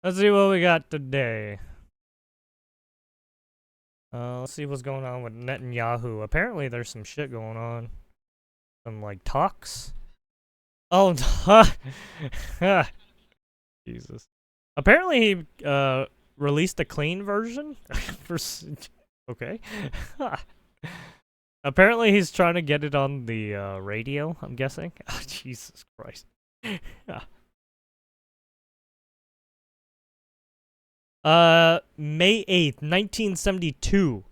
Let's see what we got today. Let's see what's going on with Netanyahu. Apparently, there's some shit going on. Some, like, talks. Oh, Jesus. Apparently, he, released a clean version? Okay. Apparently, he's trying to get it on the, radio, I'm guessing. Oh, Jesus Christ. May 8th, 1972.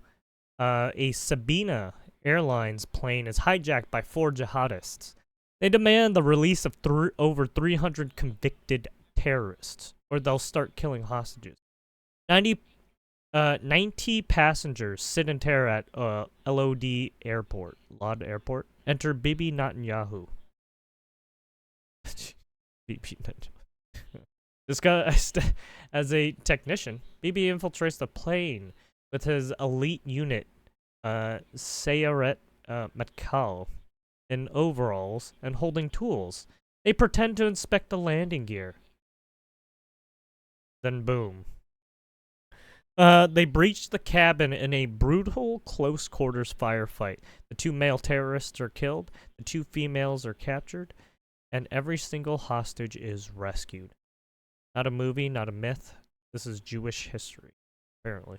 A Sabina Airlines plane is hijacked by 4 jihadists. They demand the release of over 300 convicted terrorists, or they'll start killing hostages. 90 passengers sit in terror at LOD Airport. Lod Airport. Enter Bibi Netanyahu. Bibi Netanyahu. This guy, as a technician, Bibi infiltrates the plane with his elite unit, Sayeret Matkal, in overalls and holding tools. They pretend to inspect the landing gear. Then boom. They breached the cabin in a brutal close quarters firefight. The 2 male terrorists are killed, the 2 females are captured, and every single hostage is rescued. Not a movie, not a myth. This is Jewish history, apparently.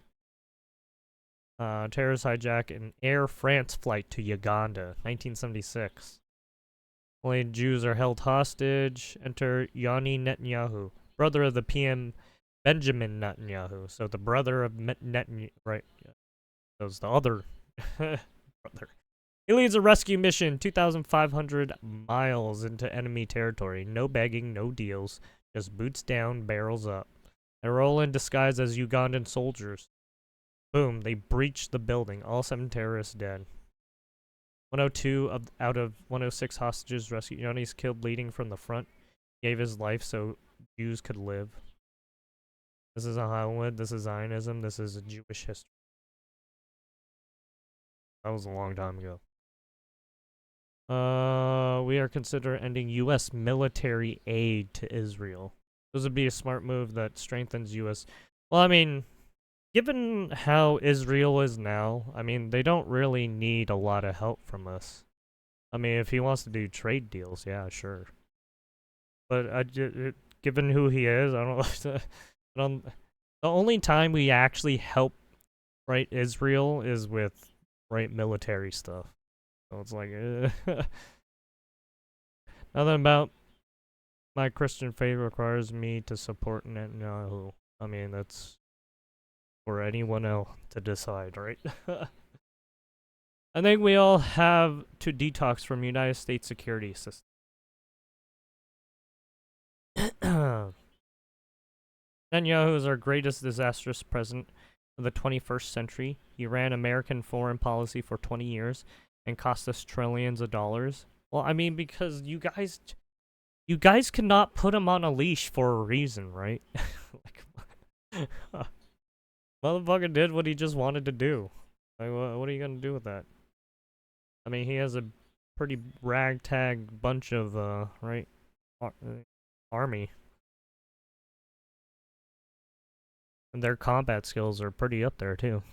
Terrorists hijack an Air France flight to Uganda, 1976. Only Jews are held hostage. Enter Yanni Netanyahu, brother of the PM Benjamin Netanyahu. So the brother of Netanyahu, right? Yeah. That was the other brother. He leads a rescue mission 2,500 miles into enemy territory. No begging, no deals. Just boots down, barrels up. They roll in disguised as Ugandan soldiers. Boom, they breach the building. All 7 terrorists dead. 102 out of 106 hostages rescued. Yanni's killed bleeding from the front. Gave his life so Jews could live. This is a Hollywood. This is Zionism. This is a Jewish history. That was a long time ago. We are considering ending U.S. military aid to Israel. This would be a smart move that strengthens U.S. Well, I mean, given how Israel is now, I mean, they don't really need a lot of help from us. I mean, if he wants to do trade deals, yeah, sure. But given who he is, I don't. The only time we actually help, right, Israel is with, right, military stuff. So it's like, nothing about my Christian faith requires me to support Netanyahu. I mean, that's for anyone else to decide, right? I think we all have to detox from United States security system. Netanyahu is our greatest disastrous president of the 21st century. He ran American foreign policy for 20 years and cost us trillions of dollars. Well, I mean, because you guys cannot put him on a leash for a reason, right? Like, motherfucker did what he just wanted to do. Like, what are you gonna do with that? I mean, he has a pretty ragtag bunch of, right, army. And their combat skills are pretty up there, too.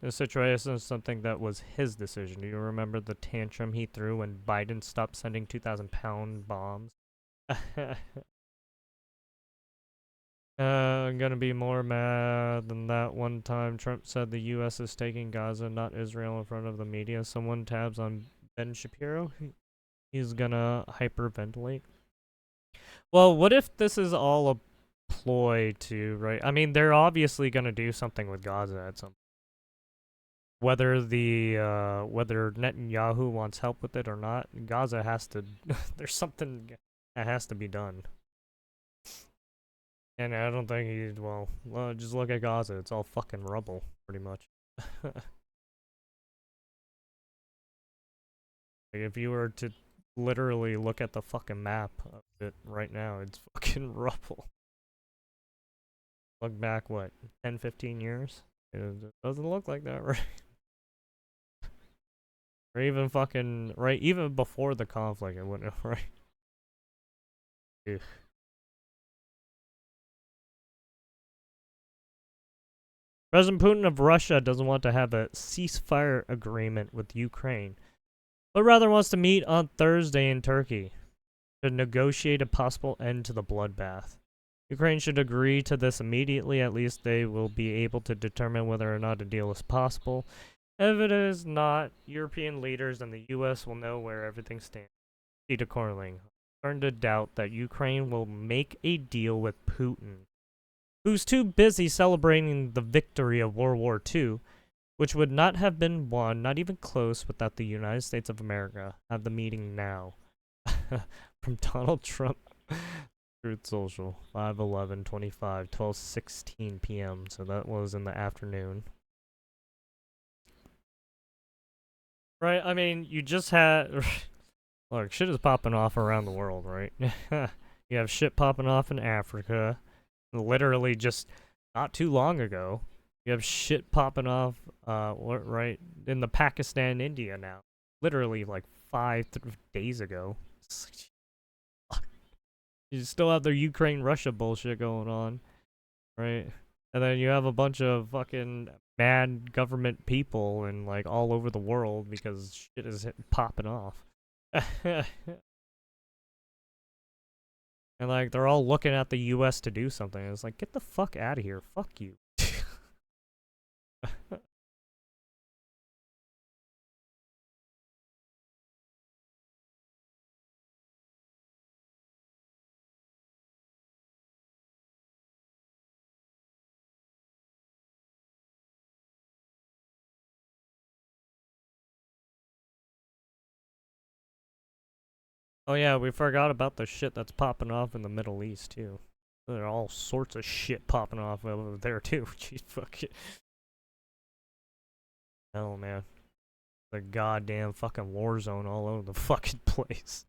This situation is something that was his decision. Do you remember the tantrum he threw when Biden stopped sending 2,000-pound bombs? I'm gonna be more mad than that one time Trump said the U.S. is taking Gaza, not Israel, in front of the media. Someone tabs on Ben Shapiro. He's gonna hyperventilate. Well, what if this is all a ploy to, right? I mean, they're obviously gonna do something with Gaza at some. Whether whether Netanyahu wants help with it or not, Gaza has to. There's something that has to be done. And I don't think he. Well, just look at Gaza. It's all fucking rubble, pretty much. Like, if you were to literally look at the fucking map of it right now. It's fucking rubble. Look back, what, 10, 15 years? It doesn't look like that, right? Or even fucking, right, even before the conflict, it wouldn't have, right? Ugh. President Putin of Russia doesn't want to have a ceasefire agreement with Ukraine, but rather wants to meet on Thursday in Turkey to negotiate a possible end to the bloodbath. Ukraine should agree to this immediately. At least they will be able to determine whether or not a deal is possible. If it is not, European leaders and the U.S. will know where everything stands. Peter Corling starting to doubt that Ukraine will make a deal with Putin, who's too busy celebrating the victory of World War II, which would not have been won, not even close, without the United States of America. Have the meeting now. From Donald Trump. Truth Social. 5/11/25, 12:16 p.m. So that was in the afternoon. Right, I mean, you just had... Look, shit is popping off around the world, right? You have shit popping off in Africa. Literally just not too long ago. You have shit popping off, right, in the Pakistan, India now. Literally like 5 days ago. You still have their Ukraine-Russia bullshit going on, right? And then you have a bunch of fucking mad government people and like all over the world because shit is popping off. And like they're all looking at the US to do something. It's like, get the fuck out of here. Fuck you. Oh yeah, we forgot about the shit that's popping off in the Middle East too. There are all sorts of shit popping off over there too. Jeez, fuck it. Hell, man. The goddamn fucking war zone all over the fucking place.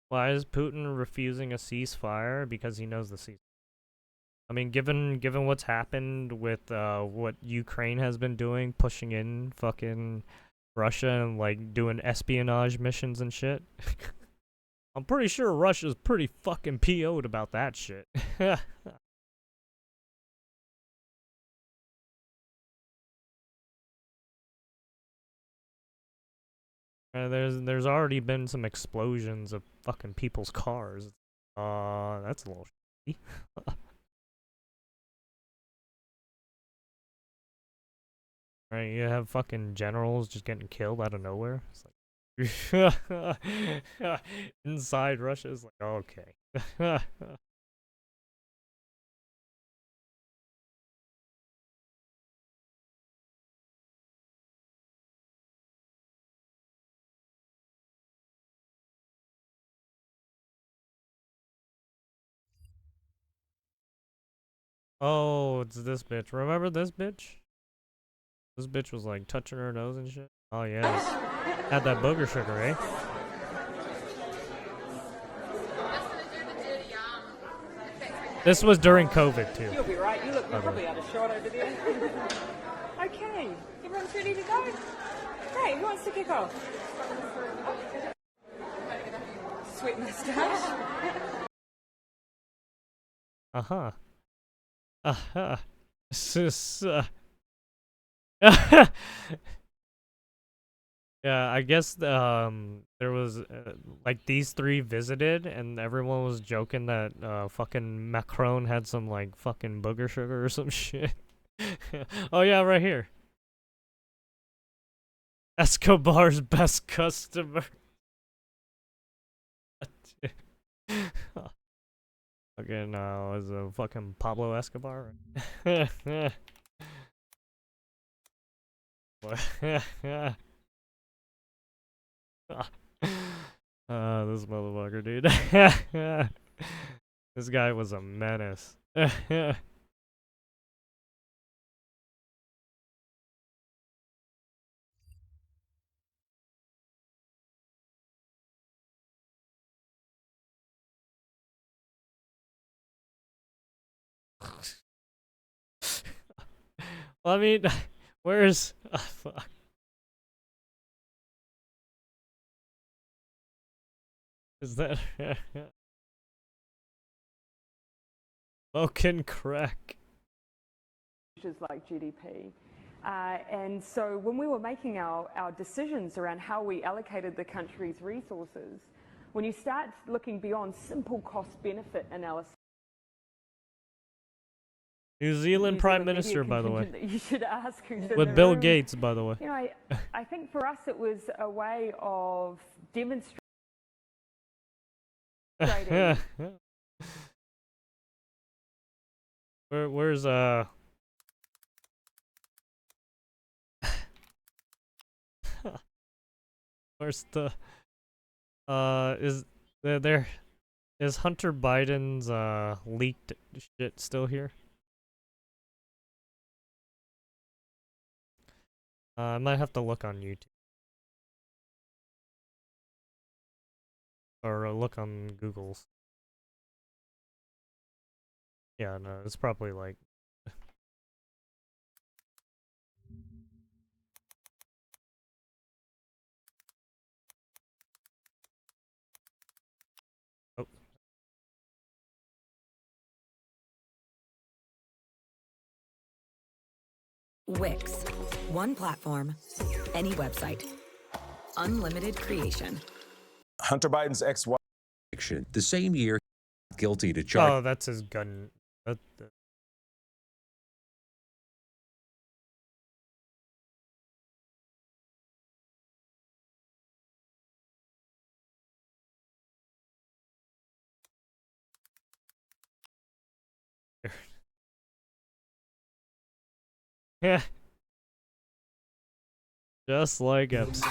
Why is Putin refusing a ceasefire? Because he knows the ceasefire. I mean, given what's happened with what Ukraine has been doing, pushing in fucking Russia and like doing espionage missions and shit. I'm pretty sure Russia's pretty fucking PO'd about that shit. There's already been some explosions of fucking people's cars. That's a little shitty. Right, you have fucking generals just getting killed out of nowhere. It's like inside Russia is like, okay. Oh, it's this bitch. Remember this bitch? This bitch was like touching her nose and shit. Oh yes. Had that booger sugar, eh? This was during COVID too. You'll be right. You look probably had a shot over there. Okay. Everyone's ready to go? Great. Who wants to kick off? Sweet moustache. Uh-huh. Uh-huh. Yeah, I guess there was like these three visited and everyone was joking that fucking Macron had some like fucking booger sugar or some shit. Oh yeah, right here. Escobar's best customer. Fucking was a fucking Pablo Escobar. This motherfucker, dude. This guy was a menace. Well, I mean, where's... Oh, fuck. Is that... Smoking crack. Measures like GDP. And so when we were making our decisions around how we allocated the country's resources, when you start looking beyond simple cost-benefit analysis, New Zealand Prime Minister, by the way. You should ask who's in With the Bill room. Gates, by the way. You know, I think for us it was a way of demonstrating. Where's where's the is Hunter Biden's leaked shit still here? I might have to look on YouTube. Or look on Google's. Yeah, no, it's probably like... Oh. Wix. One platform, any website. Unlimited creation. Hunter Biden's ex-wife. The same year, guilty to charge. Oh, that's his gun. Yeah. Just like Epstein.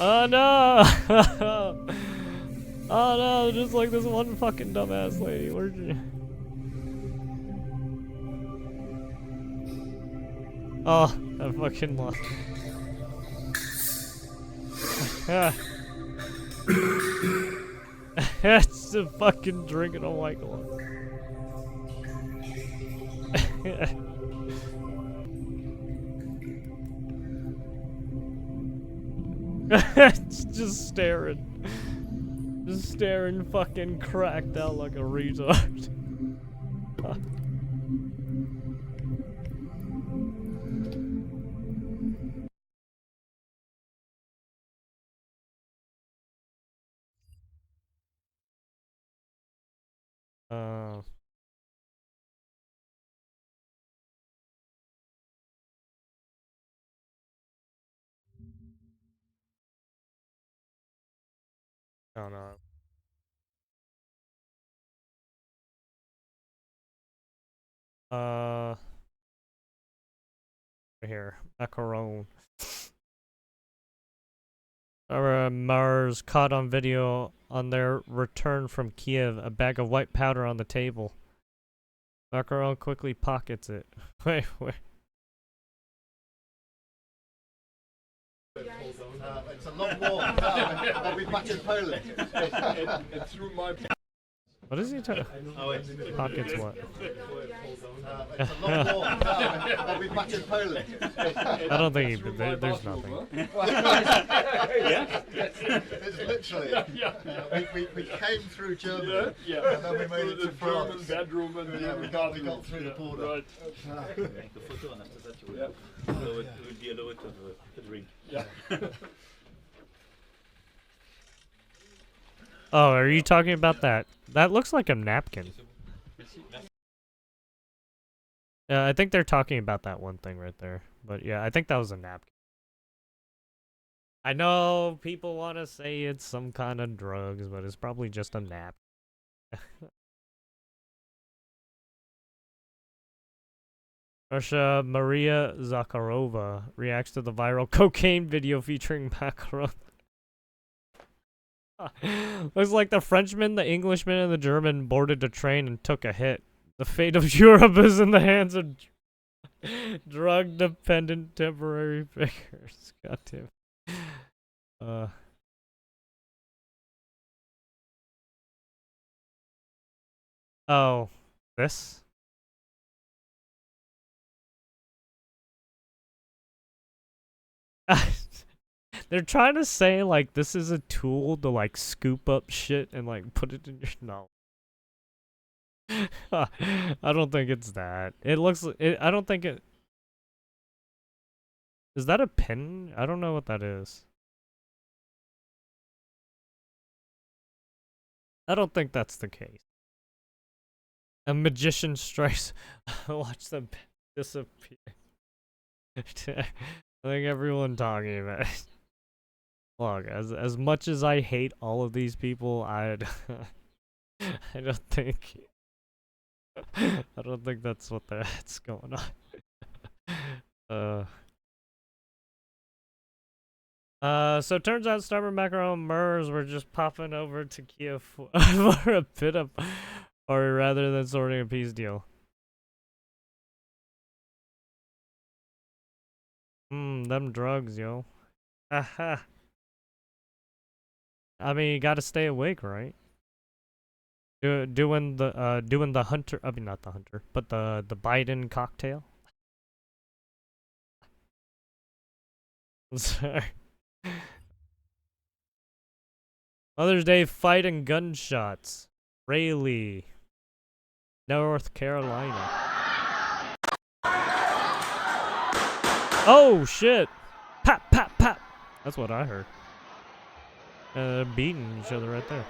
Oh no! Oh no, just like this one fucking dumbass lady. Where'd you... Oh, I fucking lost. It's a fucking drinking a white claw. It's just staring. Just staring fucking cracked out like a retard. I don't know. Here, macaron. Mars caught on video on their return from Kiev, a bag of white powder on the table. Macaron quickly pockets it. Wait. It's a long walk. I'll be back in Poland. And through my... What is he talking? Pockets what? It's a long walk. I'll be back in Poland. I don't think he... there's nothing. Yeah? It's literally... We came through Germany, and then we made it to France. Bedroom and yeah, we got through the border. Right. Make a photo and after that we'll allow it to the drink. Yeah. Oh, are you talking about that? That looks like a napkin. Yeah, I think they're talking about that one thing right there. But yeah, I think that was a napkin. I know people want to say it's some kind of drugs, but it's probably just a napkin. Russia Maria Zakharova reacts to the viral cocaine video featuring macaron. Looks like the Frenchman, the Englishman, and the German boarded a train and took a hit. The fate of Europe is in the hands of drug-dependent temporary figures. Goddamn. Oh, this? They're trying to say like this is a tool to like scoop up shit and like put it in your no. I don't think it's that. It looks. I don't think it. Is that a pin? I don't know what that is. I don't think that's the case. A magician strikes. Watch them disappear. I think everyone talking about it. Look, as much as I hate all of these people, I don't think I don't think that's that's going on. So it turns out stubborn macaron Murs were just popping over to Kiev for a bit of, or rather than sorting a peace deal. Them drugs, yo. Haha. I mean, you gotta stay awake, right? Doing the hunter. I mean, not the hunter, but the Biden cocktail. Sorry. Mother's Day fight and gunshots. Raleigh, North Carolina. Oh shit! Pap pap pap. That's what I heard. Beating each other right there.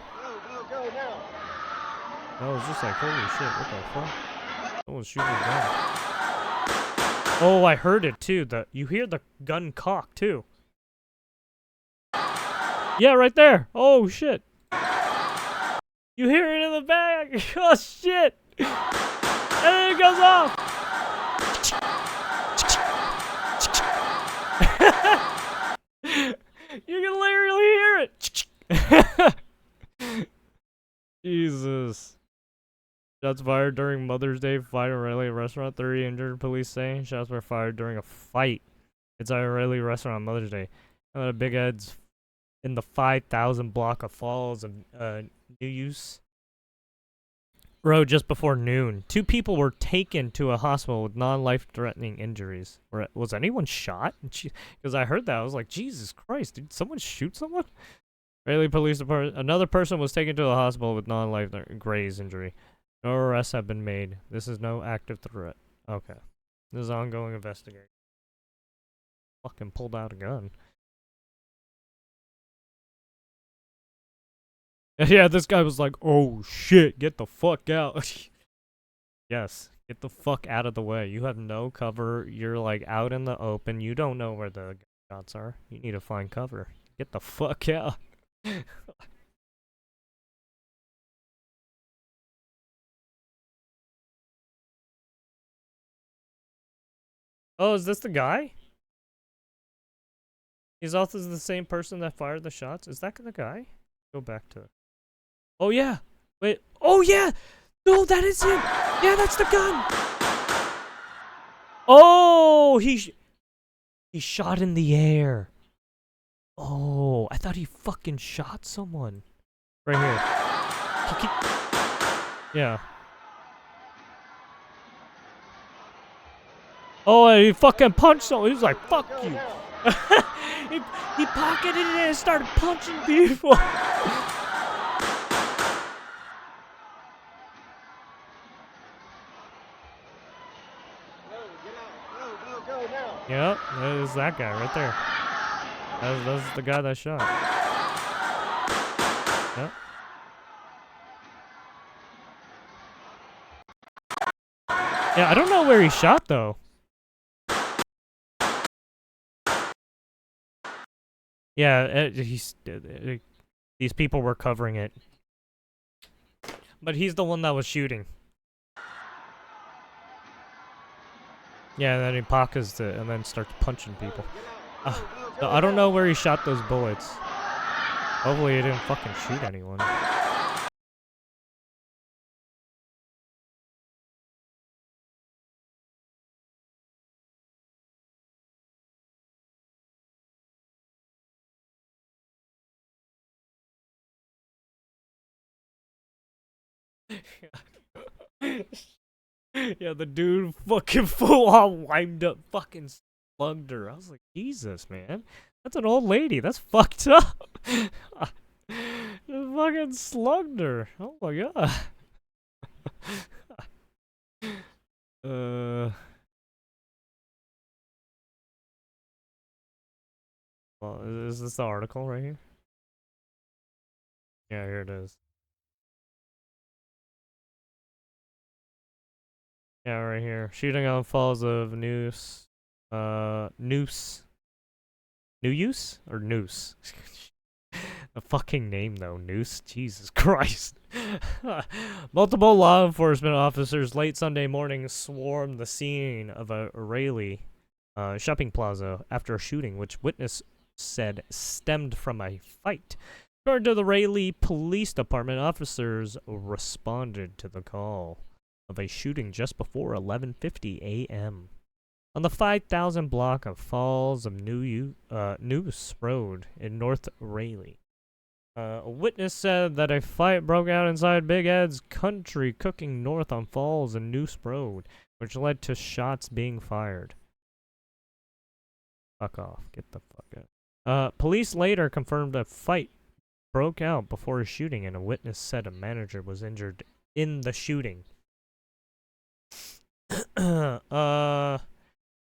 I was just like, holy shit! What the fuck? Someone's shooting a gun. Oh, I heard it too. You hear the gun cock too. Yeah, right there. Oh shit. You hear it in the back. Oh shit. And then it goes off. You can literally hear it. Jesus. Shots fired during Mother's Day fight at a Raleigh restaurant. 3 injured, police say. Shots were fired during a fight inside a Raleigh restaurant on Mother's Day. Big heads in the 5,000 block of Falls of New Use Road just before noon. 2 people were taken to a hospital with non-life-threatening injuries. Was anyone shot? Because I heard that. I was like, Jesus Christ, did someone shoot someone? Raleigh Police Department. Another person was taken to the hospital with non-life-threatening graze injury. No arrests have been made. This is no active threat. Okay. This is ongoing investigation. Fucking pulled out a gun. Yeah, this guy was like, oh shit, get the fuck out. Yes, get the fuck out of the way. You have no cover. You're like out in the open. You don't know where the gunshots are. You need to find cover. Get the fuck out. Oh, is this the guy? He's also the same person that fired the shots? Is that the guy? Go back to it. Oh, yeah. Wait. Oh, yeah. No, that is him. Yeah, that's the gun. Oh, he shot in the air. Oh, I thought he fucking shot someone. Right here. Yeah. Oh, and he fucking punched someone. He was like, fuck you. he pocketed it and started punching people. Yep, that is that guy right there. That's the guy that shot. Yep. Yeah, I don't know where he shot though. Yeah, these people were covering it. But he's the one that was shooting. Yeah, and then he pockets it and then starts punching people. I don't know where he shot those bullets. Hopefully he didn't fucking shoot anyone. Yeah, the dude fucking full on wind up fucking slugged her. I was like, Jesus, man. That's an old lady. That's fucked up. Just fucking slugged her. Oh my god. Well, is this the article right here? Yeah, here it is. Yeah, right here. Shooting on Falls of Noose. Noose. New use? Or Noose? A fucking name though, Noose. Jesus Christ. Multiple law enforcement officers late Sunday morning swarmed the scene of a Raleigh shopping plaza after a shooting, which witness said stemmed from a fight. According to the Raleigh Police Department, officers responded to the call of a shooting just before 11:50 a.m. on the 5,000 block of Falls of Noose Road in North Raleigh. A witness said that a fight broke out inside Big Ed's Country Cooking North on Falls and Noose Road, which led to shots being fired. Fuck off. Get the fuck out. Police later confirmed a fight broke out before a shooting, and a witness said a manager was injured in the shooting.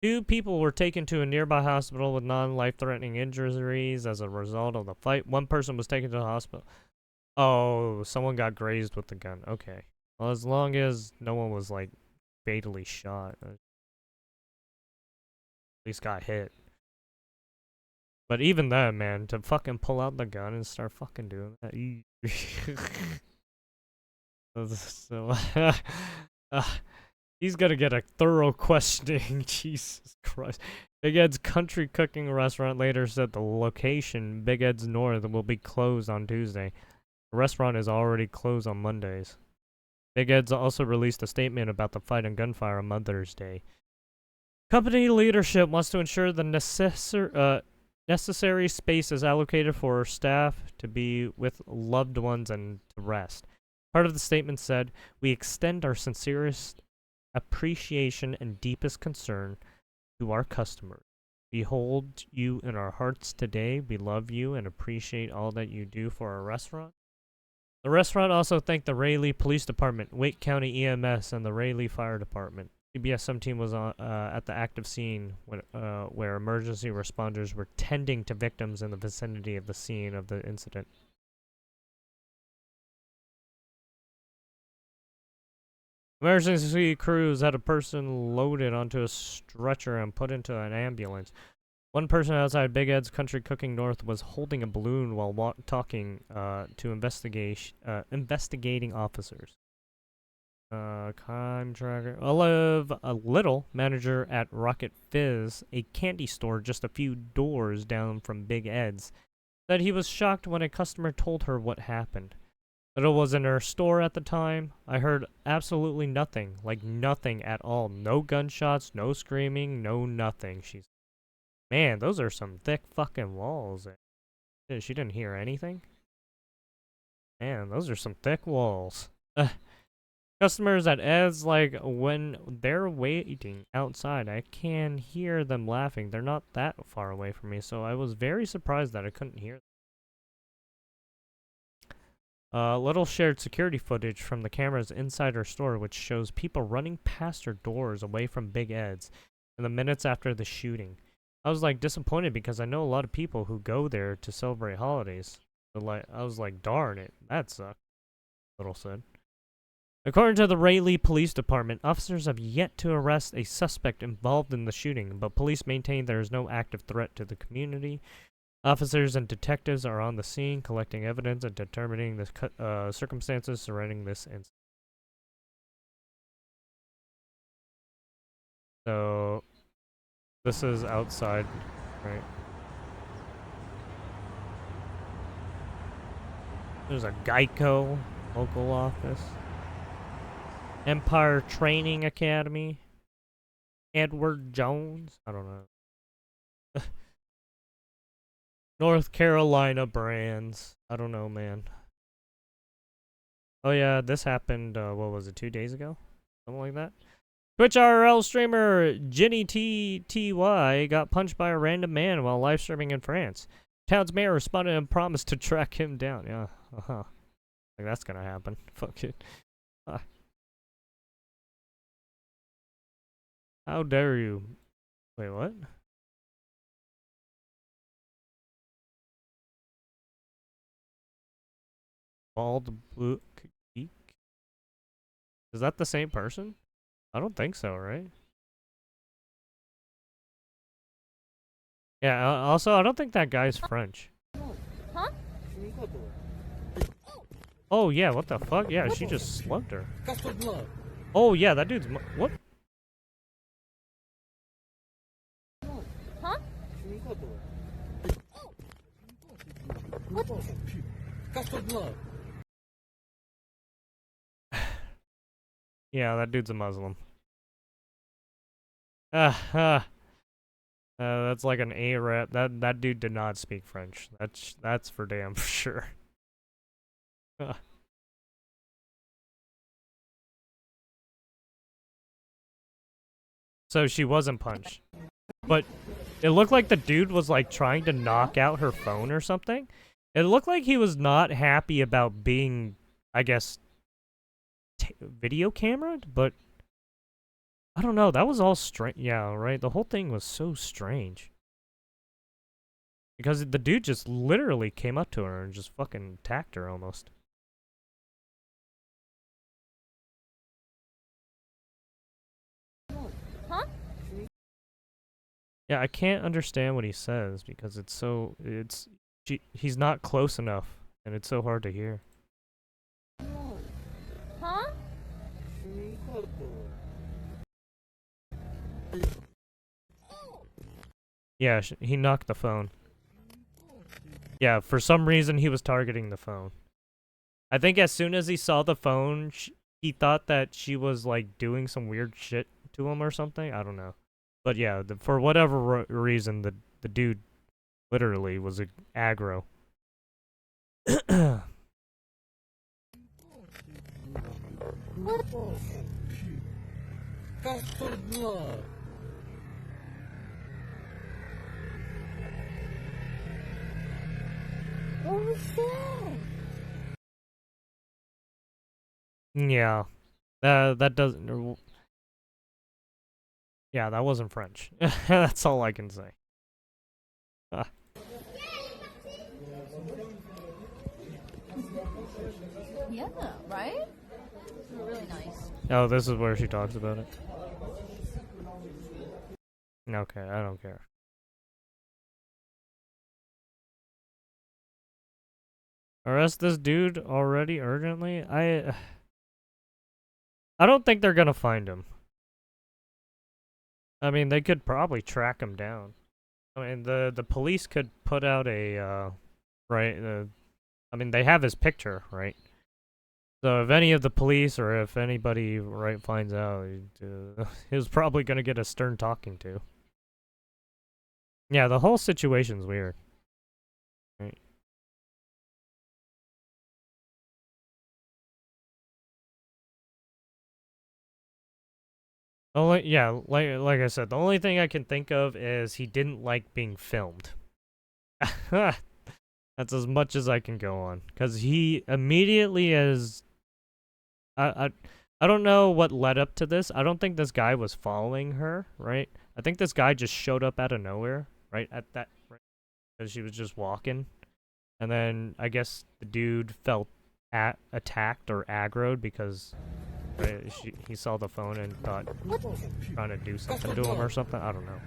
2 people were taken to a nearby hospital with non-life-threatening injuries as a result of the fight. 1 person was taken to the hospital. Oh, someone got grazed with the gun. Okay. Well, as long as no one was, like, fatally shot. At least got hit. But even then, man, to fucking pull out the gun and start fucking doing that. So, he's gonna get a thorough questioning. Jesus Christ. Big Ed's Country Cooking Restaurant later said the location, Big Ed's North, will be closed on Tuesday. The restaurant is already closed on Mondays. Big Ed's also released a statement about the fight and gunfire on Mother's Day. Company leadership wants to ensure the necessary space is allocated for staff to be with loved ones and to rest. Part of the statement said, "We extend our sincerest appreciation and deepest concern to our customers. We hold you in our hearts today. We love you and appreciate all that you do for our restaurant." The restaurant also thanked the Raleigh Police Department, Wake County EMS, and the Raleigh Fire Department. CBS 17 was at the active scene where emergency responders were tending to victims in the vicinity of the scene of the incident. Emergency crews had a person loaded onto a stretcher and put into an ambulance. 1 person outside Big Ed's Country Cooking North was holding a balloon while talking to investigating officers. Crime tracker. Olive Little, manager at Rocket Fizz, a candy store just a few doors down from Big Ed's, said he was shocked when a customer told her what happened. Little was in her store at the time. I heard absolutely nothing, like nothing at all. No gunshots, no screaming, no nothing. She's, man, those are some thick fucking walls. She didn't hear anything? Man, those are some thick walls. Customers at Ed's, like, when they're waiting outside, I can hear them laughing. They're not that far away from me, so I was very surprised that I couldn't hear them. Little shared security footage from the cameras inside her store, which shows people running past her doors away from Big Ed's in the minutes after the shooting. I was, like, disappointed because I know a lot of people who go there to celebrate holidays. But, like, I was like, darn it, that sucked, Little said. According to the Raleigh Police Department, officers have yet to arrest a suspect involved in the shooting, but police maintain there is no active threat to the community. Officers and detectives are on the scene, collecting evidence and determining the circumstances surrounding this incident. So, this is outside, right? There's a Geico local office. Empire Training Academy. Edward Jones. I don't know. North Carolina brands. I don't know, man. Oh yeah, this happened, what was it, 2 days ago? Something like that. Twitch RL streamer Ginny TTY got punched by a random man while live streaming in France. Town's mayor responded and promised to track him down. Yeah, like that's gonna happen. Fuck it. How dare you? Wait, what? Bald blue geek? Is that the same person? I don't think so, right? Yeah, also, I don't think that guy's French. Huh? Oh, yeah, what the fuck? Yeah, she just slugged her. Oh, yeah, that dude's... What? Huh? Yeah, that dude's a Muslim. That's like an Arab. That dude did not speak French. That's for damn for sure. So she wasn't punched, but it looked like the dude was like trying to knock out her phone or something. It looked like he was not happy about being, I guess, video cameraed, but I don't know. That was all strange. Yeah, right. The whole thing was so strange because the dude just literally came up to her and just fucking attacked her almost. Huh? Yeah, I can't understand what he says because he's not close enough and it's so hard to hear. Huh? Yeah, he knocked the phone. Yeah, for some reason he was targeting the phone. I think as soon as he saw the phone, he thought that she was like doing some weird shit to him or something. I don't know. But yeah, for whatever reason, the dude literally was aggro. Oh shit! Yeah, that doesn't. Yeah, that wasn't French. That's all I can say. Yeah, right? Really nice. Oh, this is where she talks about it. Okay, I don't care. Arrest this dude already urgently? I don't think they're gonna find him. I mean, they could probably track him down. I mean, the police could put out a right. I mean, they have his picture, right? So if any of the police or if anybody finds out, he was probably gonna get a stern talking to. Yeah, the whole situation's weird. Right. Like I said, the only thing I can think of is he didn't like being filmed. That's as much as I can go on, because he immediately I don't know what led up to this. I don't think this guy was following her, right? I think this guy just showed up out of nowhere, right at that, right, because she was just walking, and then I guess the dude felt attacked or aggroed because. Right, he saw the phone and thought trying to do something to him or something. I don't know.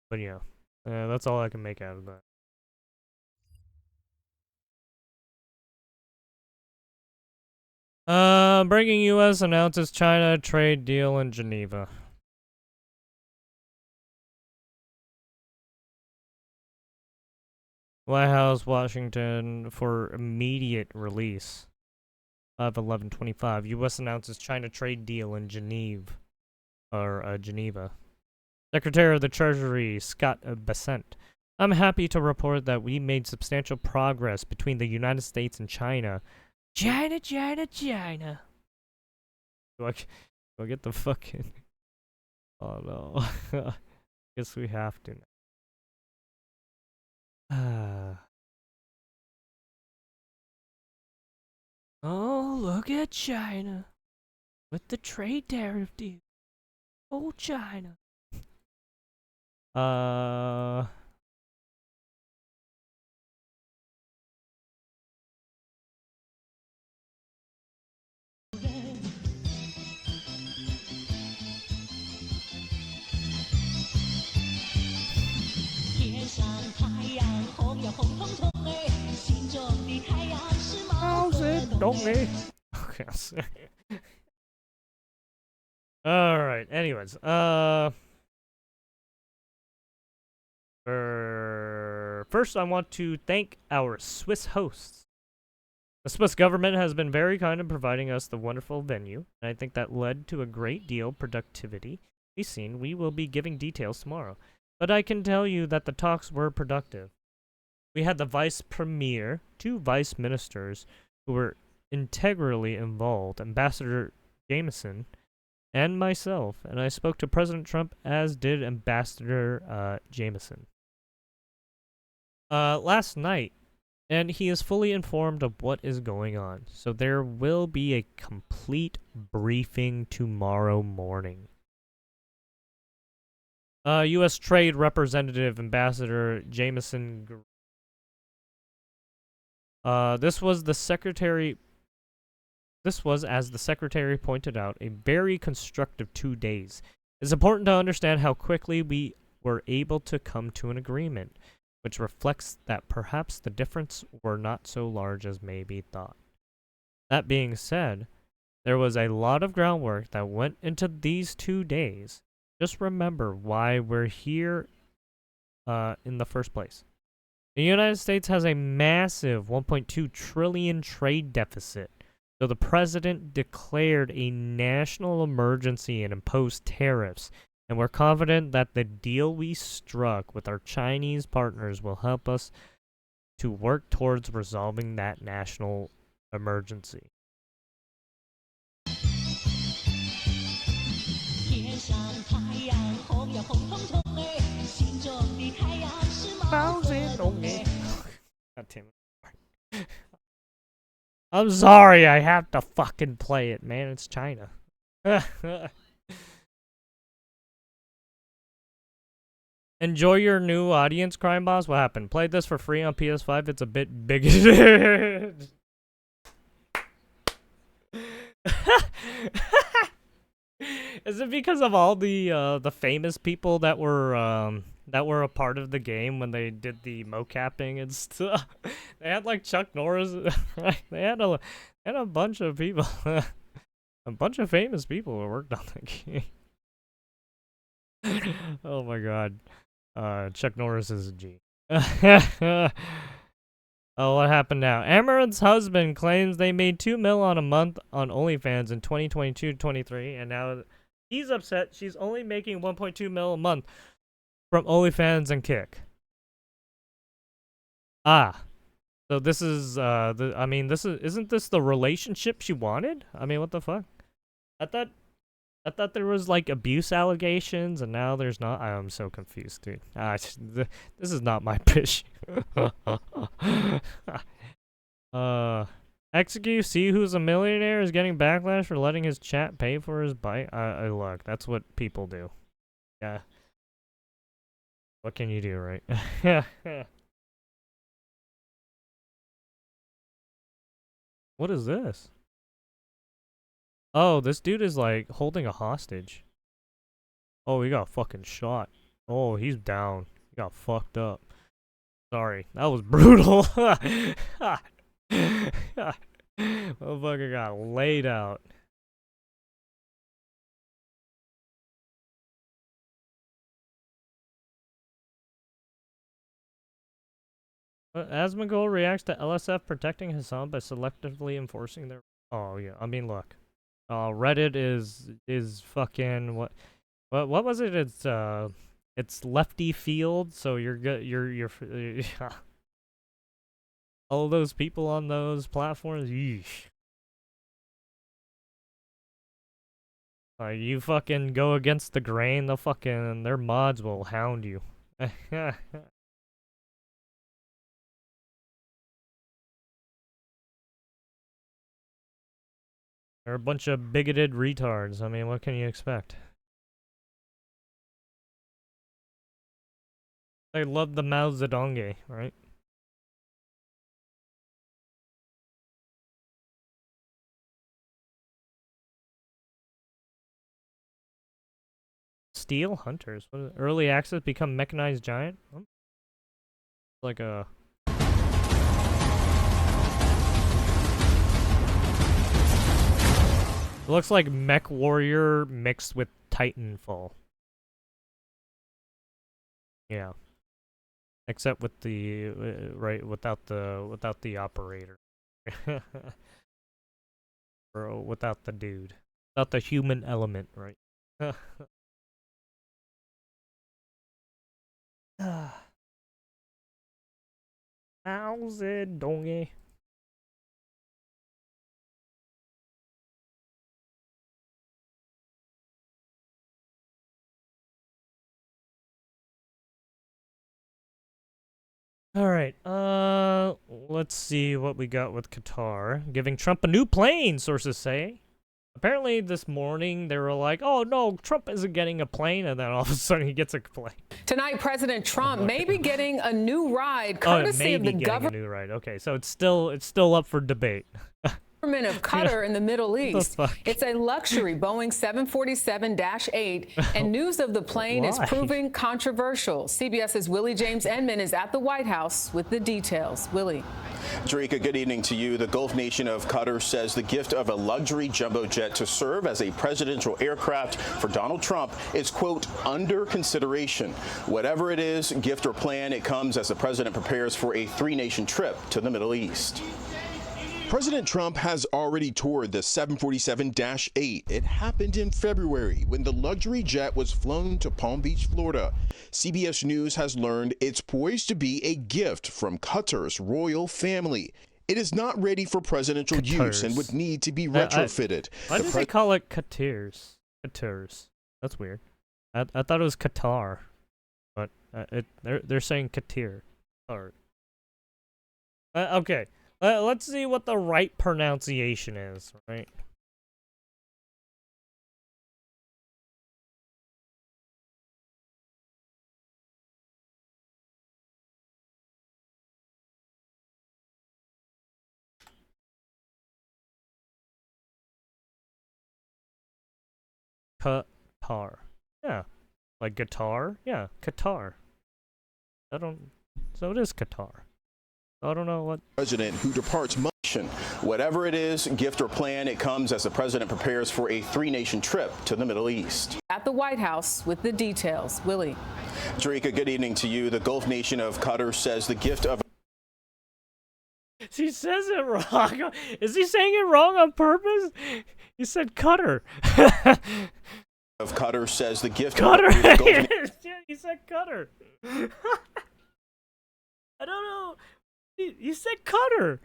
But yeah, that's all I can make out of that. Breaking U.S. announces China trade deal in Geneva. White House, Washington, for immediate release. 5/11/25. U.S. announces China trade deal in Geneva. Secretary of the Treasury, Scott Bessent. I'm happy to report that we made substantial progress between the United States and China. China, China, China. Do I get the fucking... Oh no. Guess we have to now. Oh, look at China. With the trade tariff deal. Oh, China. How's it, Donny? Okay, I'll say. Alright, anyways, first I want to thank our Swiss hosts. The Swiss government has been very kind in providing us the wonderful venue, and I think that led to a great deal of productivity. Be seen, we will be giving details tomorrow. But I can tell you that the talks were productive. We had the vice premier, 2 vice ministers who were integrally involved, Ambassador Jameson and myself, and I spoke to President Trump, as did Ambassador Jameson last night, and he is fully informed of what is going on. So there will be a complete briefing tomorrow morning. U.S. Trade Representative Ambassador Jameson. This was, as the secretary pointed out, a very constructive 2 days. It's important to understand how quickly we were able to come to an agreement, which reflects that perhaps the difference were not so large as may be thought. That being said, there was a lot of groundwork that went into these 2 days. Just remember why we're here in the first place. The United States has a massive 1.2 trillion trade deficit, so the president declared a national emergency and imposed tariffs, and we're confident that the deal we struck with our Chinese partners will help us to work towards resolving that national emergency. God damn it. I'm sorry, I have to fucking play it, man. It's China. Enjoy your new audience, Crime Boss. What happened? Played this for free on PS5. It's a bit bigoted. Is it because of all the famous people that were a part of the game when they did the mocapping and stuff? They had like Chuck Norris, right? They had a bunch of people, a bunch of famous people who worked on the game. Oh my god, Chuck Norris is a G. Oh, what happened now? Amaranth's husband claims they made $2 million a month on OnlyFans in 2022-23, and now he's upset she's only making $1.2 million a month from OnlyFans and Kick. Ah, so this is isn't this the relationship she wanted? I mean, what the fuck? I thought there was like abuse allegations, and now there's not. I'm so confused, dude. This is not my pitch. Execute, see who's a millionaire is getting backlash for letting his chat pay for his bike. Look, that's what people do. Yeah. What can you do, right? What is this? Oh, this dude is like holding a hostage. Oh, he got fucking shot. Oh, he's down. He got fucked up. Sorry, that was brutal. Motherfucker got laid out. Asmongold reacts to LSF protecting Hassan by selectively enforcing their... Oh, yeah. I mean, look. Reddit is fucking... What was it? It's lefty field, so you're good. You're All those people on those platforms, yeesh. Like, you fucking go against the grain, their mods will hound you. They're a bunch of bigoted retards. I mean, what can you expect? They love the Mao Zedong, right? Steel hunters. What is it? Early access become mechanized giant. Oh. Like a. It looks like Mech Warrior mixed with Titanfall. Yeah. Except with the right without the operator. Or without the dude. Without the human element, right? How's it, Dongy? Alright, let's see what we got with Qatar. Giving Trump a new plane, sources say. Apparently this morning they were like, oh no, Trump isn't getting a plane, and then all of a sudden he gets a plane. Tonight, President Trump may be getting a new ride courtesy of the government. A new ride. Okay, so it's still up for debate. Government of Qatar in the Middle East. It's a luxury Boeing 747-8, and news of the plane is proving controversial. CBS's Willie James Enman is at the White House with the details. Willie. Jarika, good evening to you. The Gulf nation of Qatar says the gift of a luxury jumbo jet to serve as a presidential aircraft for Donald Trump is, quote, under consideration. Whatever it is, gift or plan, it comes as the president prepares for a three-nation trip to the Middle East. President Trump has already toured the 747-8. It happened in February when the luxury jet was flown to Palm Beach, Florida. CBS News has learned it's poised to be a gift from Qatar's royal family. It is not ready for presidential use and would need to be retrofitted. Why did they call it Qatar's? Qatar's. That's weird. I thought it was Qatar, but they're saying Qatar. Okay. Let's see what the right pronunciation is, right? Qatar. Yeah. Like guitar? Yeah, Qatar. So it is Qatar. I don't know what president who departs whatever it is, gift or plan, it comes as the president prepares for a three-nation trip to the Middle East. At the White House with the details. Willie. Jarika, good evening to you. The Gulf nation of Qatar says the gift of She says it wrong. Is he saying it wrong on purpose? He said Qatar. of Qatar says the gift Qatar. Of the Gulf He said Qatar. I don't know. You said Qatar.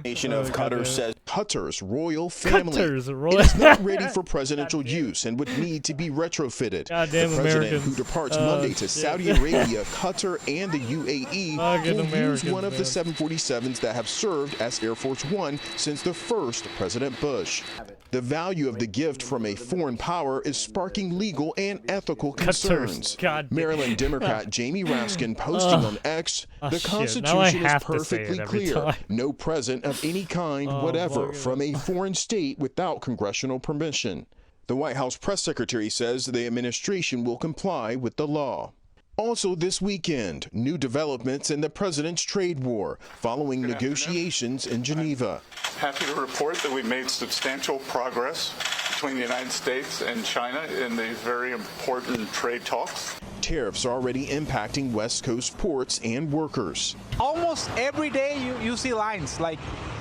Nation of Qatar says Qatar's royal family. It is not ready for presidential use and would need to be retrofitted. The president who departs Monday to Saudi Arabia, Qatar, and the UAE will use one of the 747s that have served as Air Force One since the first President Bush. The value of the gift from a foreign power is sparking legal and ethical concerns. Maryland Democrat Jamie Raskin posting on X, the Constitution is perfectly clear. No present of any kind, whatever, from a foreign state without congressional permission. The White House press secretary says the administration will comply with the law. Also this weekend, new developments in the president's trade war following negotiations in Geneva. Happy to report that we've made substantial progress between the United States and China in these very important trade talks. Tariffs are already impacting West Coast ports and workers. Almost every day you see lines, like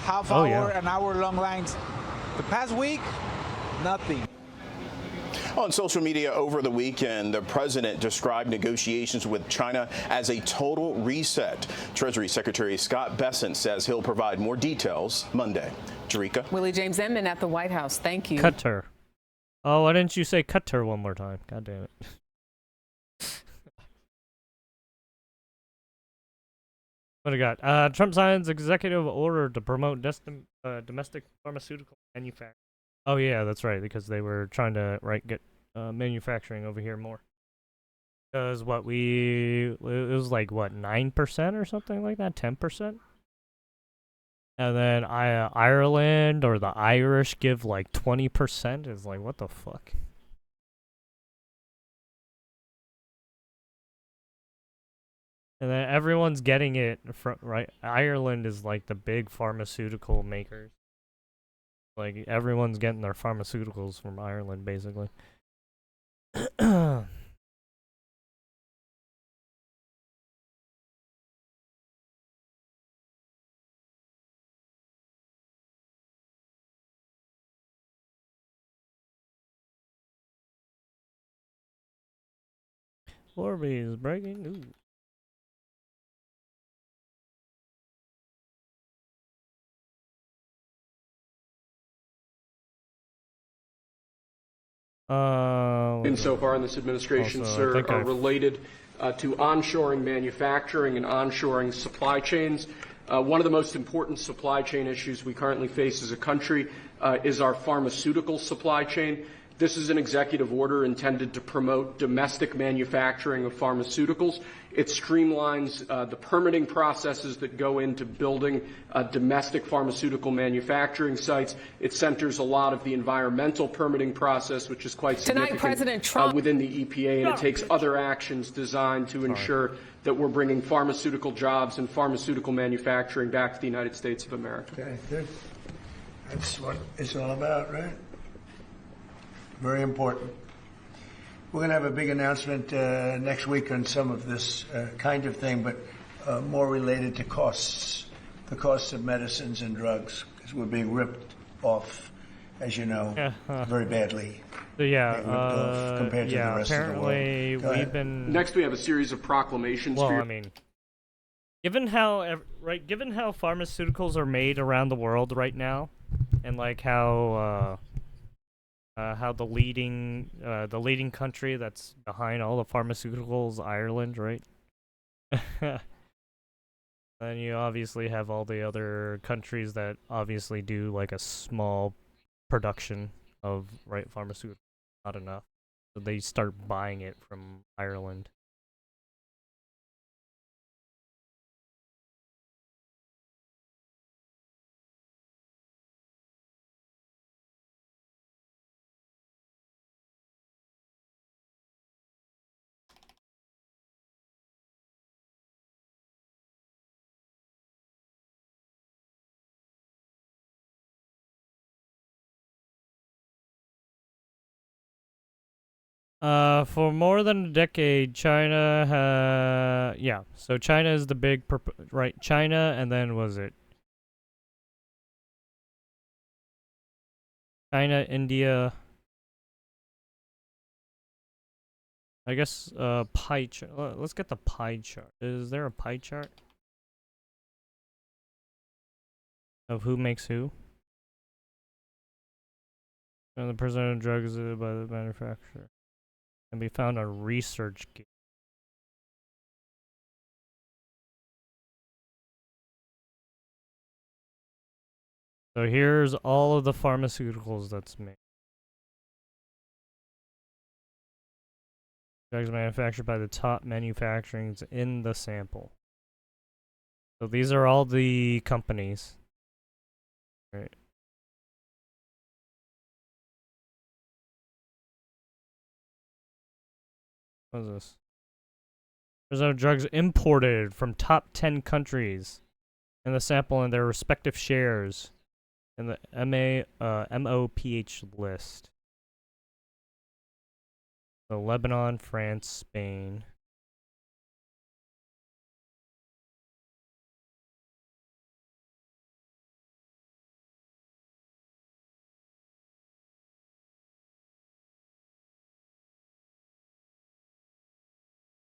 an hour long lines. The past week, nothing. On social media over the weekend, the president described negotiations with China as a total reset. Treasury Secretary Scott Bessent says he'll provide more details Monday. Jerika. Willie James Enman at the White House. Thank you. Qatar. Oh, why didn't you say Qatar one more time? God damn it. What do we got? Trump signs executive order to promote domestic pharmaceutical manufacturing. Oh yeah, that's right, because they were trying to get manufacturing over here more. Because it was like what, 9% or something like that, 10%. And then Ireland or the Irish give like 20%. It's like, what the fuck? And then everyone's getting it from, right? Ireland is like the big pharmaceutical makers. Like, everyone's getting their pharmaceuticals from Ireland, basically. Orbeez breaking. Ooh. Insofar in this administration, also, sir, are related to onshoring manufacturing and onshoring supply chains. One of the most important supply chain issues we currently face as a country is our pharmaceutical supply chain. This is an executive order intended to promote domestic manufacturing of pharmaceuticals. It streamlines the permitting processes that go into building domestic pharmaceutical manufacturing sites. It centers a lot of the environmental permitting process, which is quite significant President Trump within the EPA, and it takes other actions designed to ensure that we're bringing pharmaceutical jobs and pharmaceutical manufacturing back to the United States of America. Okay, good. That's what it's all about, right? Very important. We're going to have a big announcement next week on some of this kind of thing, but more related to costs, the costs of medicines and drugs, because we're being ripped off, as you know, very badly. So yeah, compared to the rest of the world. apparently we've been. Next, we have a series of proclamations. Well, I mean, given how pharmaceuticals are made around the world right now, and like how the leading country that's behind all the pharmaceuticals, Ireland, right? Then you obviously have all the other countries that obviously do like a small production of pharmaceuticals, not enough, so they start buying it from Ireland. For more than a decade, China, so China is the big, China, and then was it China, India, I guess, pie chart. Let's get the pie chart. Is there a pie chart of who makes who? And the percent of drugs by the manufacturer can be found on ResearchGate. So here's all of the pharmaceuticals that's made. Drugs manufactured by the top manufacturers in the sample. So these are all the companies. Right. What is this? There's no drugs imported from top 10 countries in the sample and their respective shares in the MOPH list. So Lebanon, France, Spain.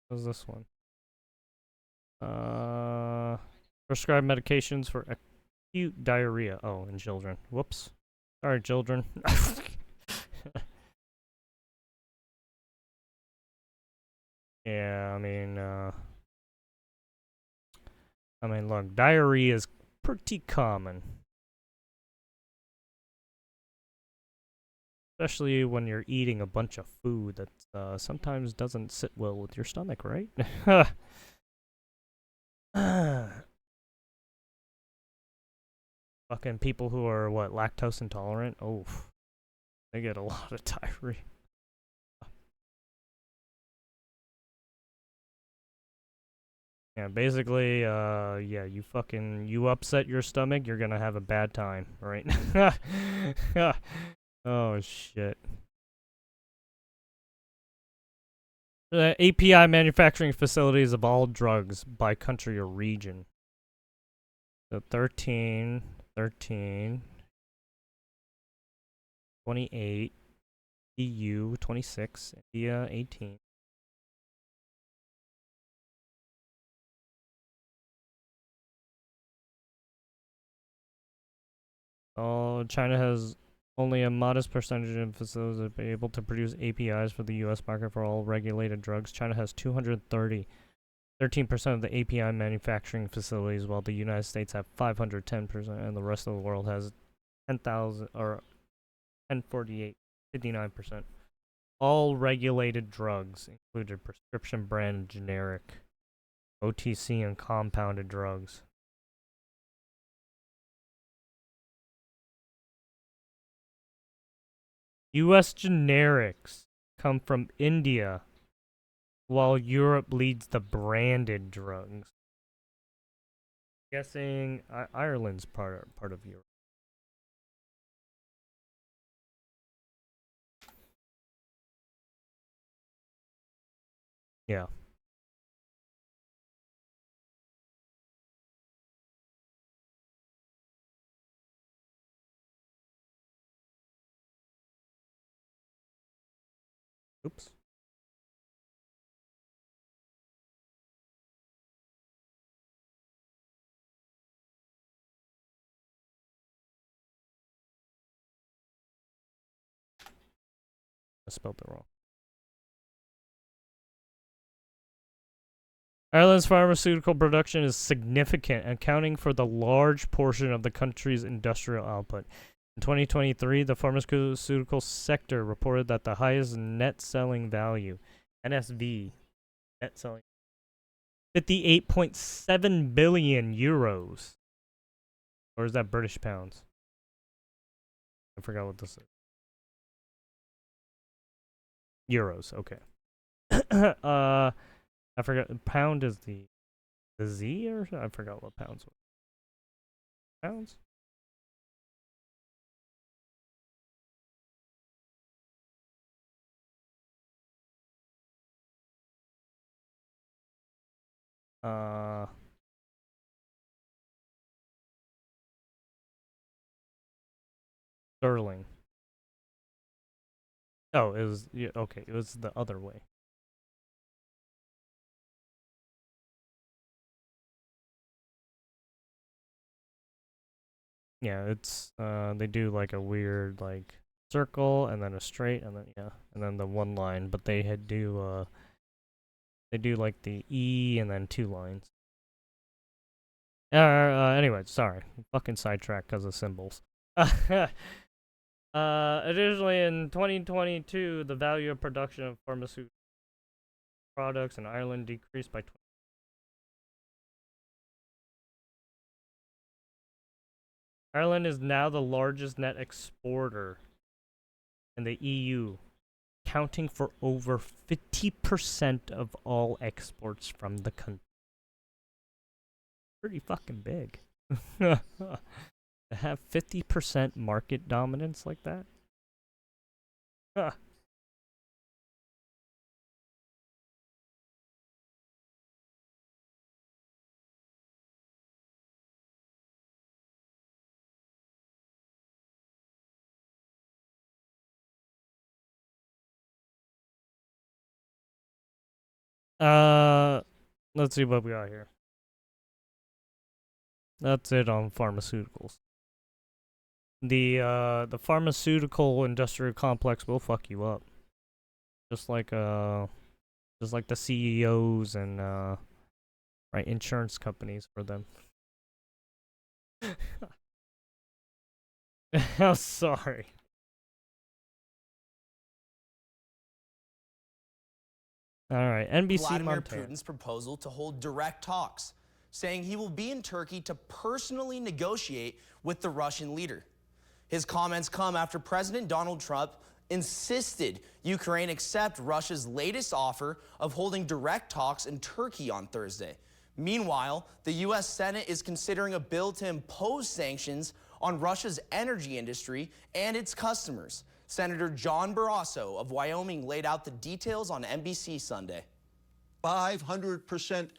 What's this one? Prescribed medications for acute diarrhea. Oh, in children. Whoops. Sorry, children. Yeah, I mean, look, diarrhea is pretty common. Especially when you're eating a bunch of food that sometimes doesn't sit well with your stomach, right? Fucking people who are, what, lactose intolerant? Oh, they get a lot of diarrhea. Yeah, basically, yeah, you upset your stomach, you're gonna have a bad time, right? Oh, shit. The API manufacturing facilities of all drugs by country or region. So 13, 28, EU 26, India 18. Oh, China has only a modest percentage of facilities that be able to produce APIs for the U.S. market for all regulated drugs. China has 230, 13% of the API manufacturing facilities, while the United States have 510%, and the rest of the world has 10,000 or 1048, 59%. All regulated drugs included prescription brand and generic, OTC and compounded drugs. U.S. generics come from India, while Europe leads the branded drugs. Guessing Ireland's part of Europe. Yeah. Oops. I spelled it wrong. Ireland's pharmaceutical production is significant, accounting for the large portion of the country's industrial output. In 2023, the pharmaceutical sector reported that the highest net selling value, NSV, net selling, 58.7 billion euros. Or is that British pounds? I forgot what this is. Euros, okay. I forgot. Pound is the Z, or I forgot what pounds were. Pounds? Sterling. Oh, it was, yeah, okay, it was the other way. Yeah, it's, they do like a weird, like, circle, and then a straight, and then, yeah, and then the one line, but they do like the E, and then two lines. Anyway, sorry. Fucking sidetracked because of symbols. Additionally, in 2022, the value of production of pharmaceutical products in Ireland decreased by 20%. Ireland is now the largest net exporter in the EU, accounting for over 50% of all exports from the country. Pretty fucking big. To have 50% market dominance like that? Huh. Let's see what we got here. That's it on pharmaceuticals. The pharmaceutical industrial complex will fuck you up. Just like the CEOs and right, insurance companies for them. I'm sorry. All right, NBC Vladimir Montana. Putin's proposal to hold direct talks, saying he will be in Turkey to personally negotiate with the Russian leader. His comments come after President Donald Trump insisted Ukraine accept Russia's latest offer of holding direct talks in Turkey on Thursday. Meanwhile, the U.S. Senate is considering a bill to impose sanctions on Russia's energy industry and its customers. Senator John Barrasso of Wyoming laid out the details on NBC Sunday. 500%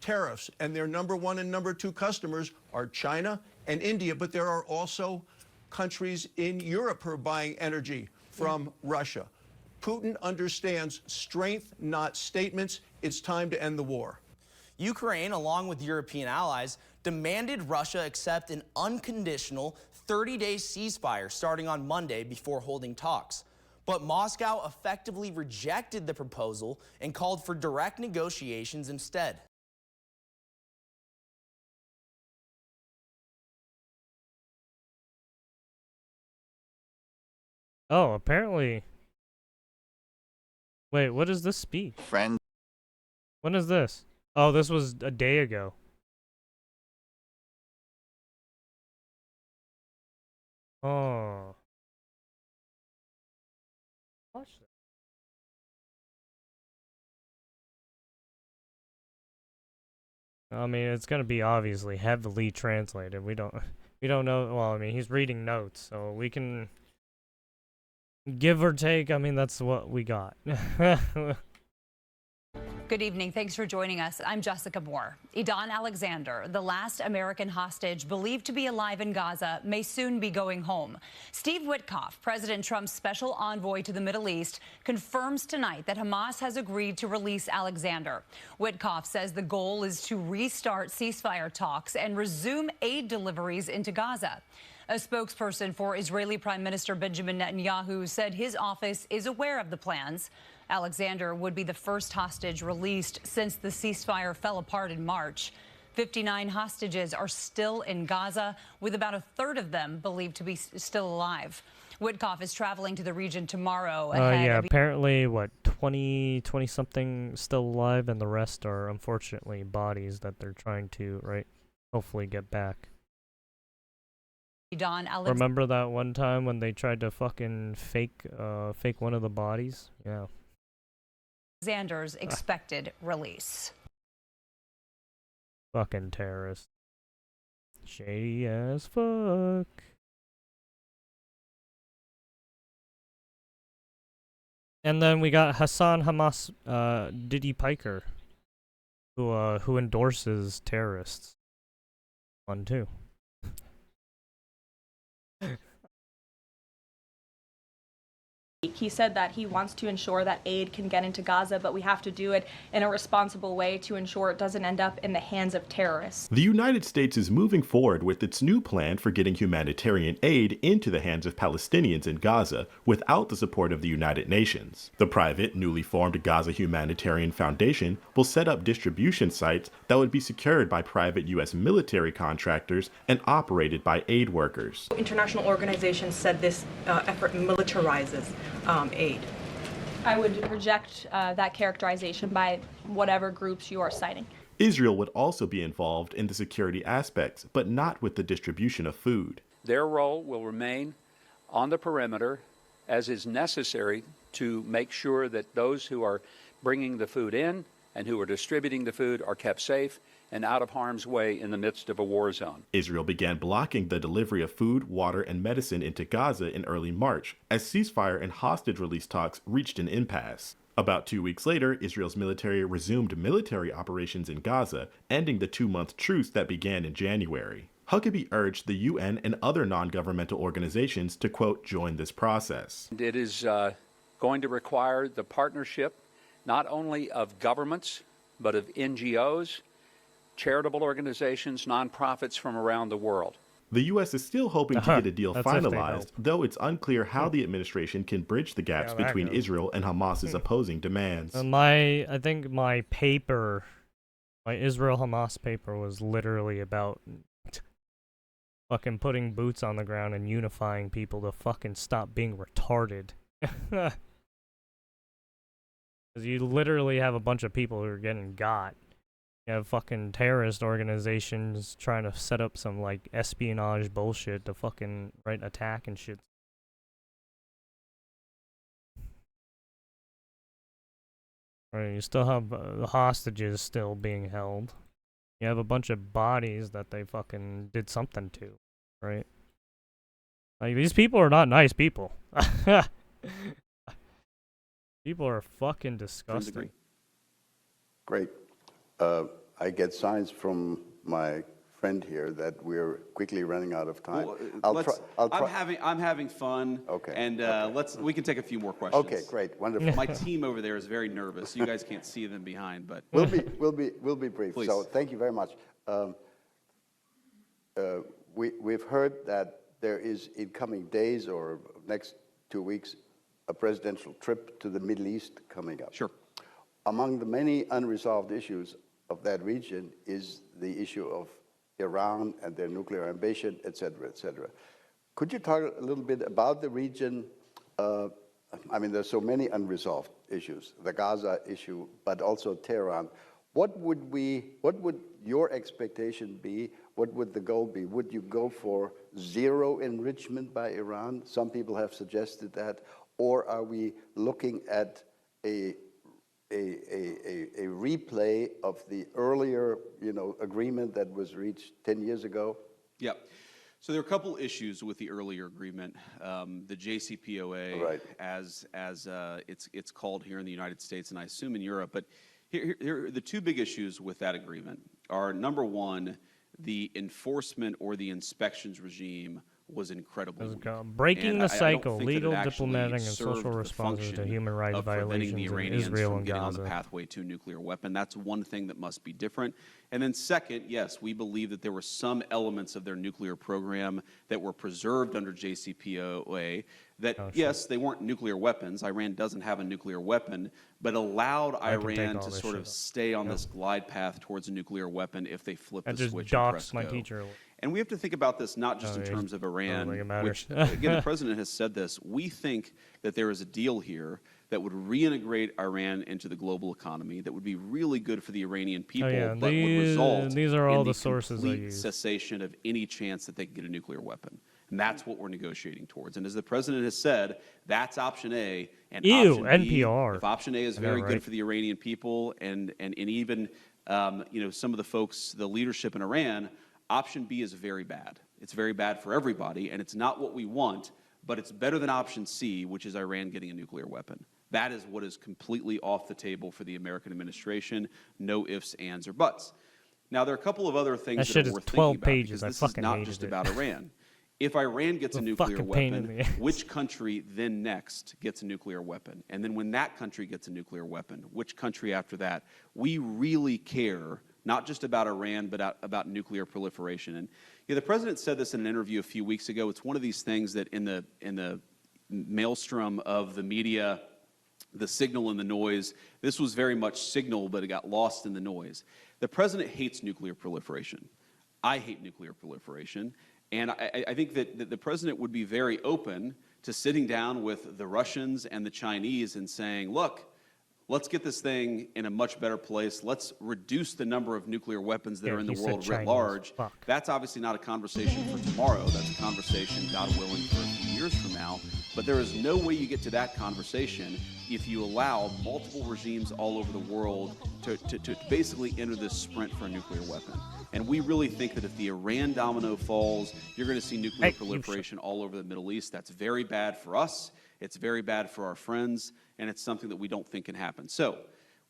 tariffs, and their number one and number two customers are China and India, but there are also countries in Europe who are buying energy from Russia. Putin understands strength, not statements. It's time to end the war. Ukraine, along with European allies, demanded Russia accept an unconditional 30-day ceasefire starting on Monday before holding talks. But Moscow effectively rejected the proposal and called for direct negotiations instead. Oh, apparently. Wait, what is this speech? Friend. When is this? Oh, this was a day ago. Oh. Watch that. I mean, it's gonna be obviously heavily translated. We don't know. Well, I mean, he's reading notes, so we can give or take. I mean, that's what we got. Good evening. Thanks for joining us. I'm Jessica Moore. Idan Alexander, the last American hostage believed to be alive in Gaza, may soon be going home. Steve Witkoff, President Trump's special envoy to the Middle East, confirms tonight that Hamas has agreed to release Alexander. Witkoff says the goal is to restart ceasefire talks and resume aid deliveries into Gaza. A spokesperson for Israeli Prime Minister Benjamin Netanyahu said his office is aware of the plans. Alexander would be the first hostage released since the ceasefire fell apart in March. 59 hostages are still in Gaza, with about a third of them believed to be still alive. Witkoff is traveling to the region tomorrow. Yeah, apparently, what, 20-something still alive, and the rest are, unfortunately, bodies that they're trying to, right, hopefully get back. Remember that one time when they tried to fucking fake one of the bodies? Yeah. Alexander's expected release. Fucking terrorists. Shady as fuck. And then we got Hassan Hamas Diddy Piker, who endorses terrorists. One too. He said that he wants to ensure that aid can get into Gaza, but we have to do it in a responsible way to ensure it doesn't end up in the hands of terrorists. The United States is moving forward with its new plan for getting humanitarian aid into the hands of Palestinians in Gaza without the support of the United Nations. The private, newly formed Gaza Humanitarian Foundation will set up distribution sites that would be secured by private U.S. military contractors and operated by aid workers. International organizations said this effort militarizes aid. I would reject that characterization by whatever groups you are citing. Israel would also be involved in the security aspects, but not with the distribution of food. Their role will remain on the perimeter as is necessary to make sure that those who are bringing the food in and who are distributing the food are kept safe and out of harm's way in the midst of a war zone. Israel began blocking the delivery of food, water, and medicine into Gaza in early March, as ceasefire and hostage release talks reached an impasse. About 2 weeks later, Israel's military resumed military operations in Gaza, ending the 2-month truce that began in January. Huckabee urged the UN and other non-governmental organizations to, quote, join this process. It is going to require the partnership not only of governments but of NGOs, charitable organizations, nonprofits from around the world. The U.S. is still hoping to get a deal That's if they finalized, help. though it's unclear how the administration can bridge the gaps Yeah, that between goes. Israel and Hamas's opposing demands. I think my paper, my Israel-Hamas paper was literally about fucking putting boots on the ground and unifying people to fucking stop being retarded. Because you literally have a bunch of people who are getting got. You have fucking terrorist organizations trying to set up some, like, espionage bullshit to fucking, right, attack and shit. Right, you still have the hostages still being held. You have a bunch of bodies that they fucking did something to, right? Like, these people are not nice people. People are fucking disgusting. Great. I get signs from my friend here that we're quickly running out of time. Well, I'm having fun. Okay. And we can take a few more questions. Okay, great, wonderful. My team over there is very nervous. You guys can't see them behind, but we'll be brief. Please. So thank you very much. We've heard that there is in coming days or next 2 weeks a presidential trip to the Middle East coming up. Sure. Among the many unresolved issues of that region is the issue of Iran and their nuclear ambition, et cetera, et cetera. Could you talk a little bit about the region? I mean, there's so many unresolved issues, the Gaza issue, but also Tehran. What would your expectation be? What would the goal be? Would you go for zero enrichment by Iran? Some people have suggested that. Or are we looking at a replay of the earlier, agreement that was reached 10 years ago? Yeah. So there are a couple issues with the earlier agreement. The JCPOA, right, as it's called here in the United States, and I assume in Europe. But here the two big issues with that agreement are, number one, the enforcement or the inspections regime was incredibly weak. Breaking the cycle, I legal, diplomatic, and social responses to human rights violations the in Iranians Israel from and getting Gaza. on the pathway to a nuclear weapon. That's one thing that must be different. And then second, yes, we believe that there were some elements of their nuclear program that were preserved under JCPOA that, yes, they weren't nuclear weapons. Iran doesn't have a nuclear weapon, but allowed Iran to sort of stay on this glide path towards a nuclear weapon if they flip the switch and press go. Teacher. And we have to think about this not just in terms of Iran, which, again, the president has said this. We think that there is a deal here that would reintegrate Iran into the global economy, that would be really good for the Iranian people, but would result these are all in the sources I complete use. cessation of any chance that they can get a nuclear weapon. And that's what we're negotiating towards. And as the president has said, that's option A. And option B, NPR. if option A is very good for the Iranian people and even some of the folks, the leadership in Iran, option B is very bad. It's very bad for everybody, and it's not what we want, but it's better than option C, which is Iran getting a nuclear weapon. That is what is completely off the table for the American administration. No ifs, ands, or buts. Now, there are a couple of other things that are worth thinking about, because this is not just about Iran. If Iran gets a nuclear weapon, which country then next gets a nuclear weapon? And then when that country gets a nuclear weapon, which country after that? We really care not just about Iran, but about nuclear proliferation. And the president said this in an interview a few weeks ago. It's one of these things that in the maelstrom of the media, the signal and the noise, this was very much signal, but it got lost in the noise. The president hates nuclear proliferation. I hate nuclear proliferation. And I think that the president would be very open to sitting down with the Russians and the Chinese and saying, look, let's get this thing in a much better place. Let's reduce the number of nuclear weapons that are in the world writ large. That's obviously not a conversation for tomorrow. That's a conversation, God willing, for a few years from now. But there is no way you get to that conversation if you allow multiple regimes all over the world to basically enter this sprint for a nuclear weapon. And we really think that if the Iran domino falls, you're going to see nuclear proliferation all over the Middle East. That's very bad for us. It's very bad for our friends, and it's something that we don't think can happen. So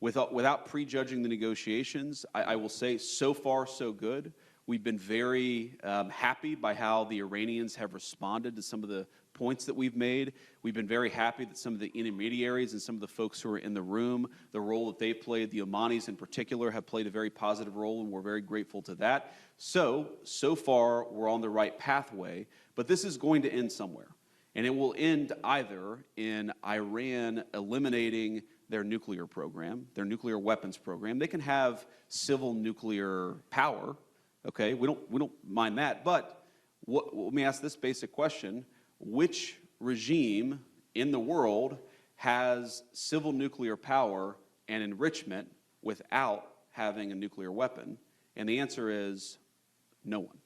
without prejudging the negotiations, I will say so far so good. We've been very happy by how the Iranians have responded to some of the points that we've made. We've been very happy that some of the intermediaries and some of the folks who are in the room, the role that they played, the Omanis in particular, have played a very positive role, and we're very grateful to that. So far, we're on the right pathway, but this is going to end somewhere. And it will end either in Iran eliminating their nuclear program, their nuclear weapons program. They can have civil nuclear power, okay? We don't mind that, but let me ask this basic question. Which regime in the world has civil nuclear power and enrichment without having a nuclear weapon? And the answer is no one.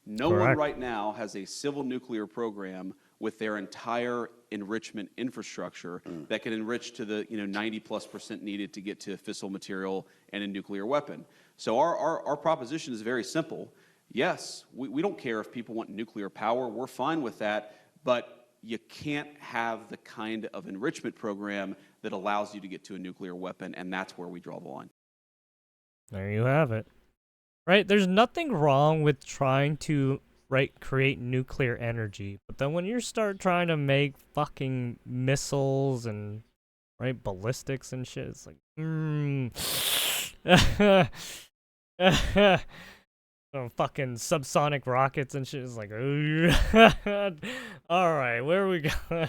No one right now has a civil nuclear program with their entire enrichment infrastructure that can enrich to the 90+% needed to get to fissile material and a nuclear weapon. So our proposition is very simple. Yes, we don't care if people want nuclear power. We're fine with that. But you can't have the kind of enrichment program that allows you to get to a nuclear weapon, and that's where we draw the line. There you have it. Right? There's nothing wrong with trying to, create nuclear energy. But then when you start trying to make fucking missiles and, ballistics and shit, it's like, fucking subsonic rockets and shit is like, alright, where are we going?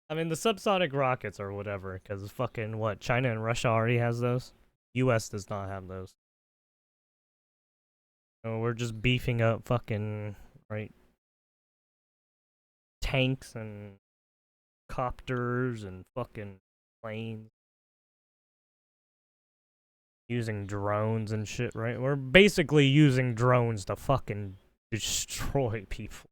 I mean, the subsonic rockets or whatever, because fucking, China and Russia already has those? US does not have those. So we're just beefing up fucking, tanks and copters and fucking planes. Using drones and shit, right? We're basically using drones to fucking destroy people.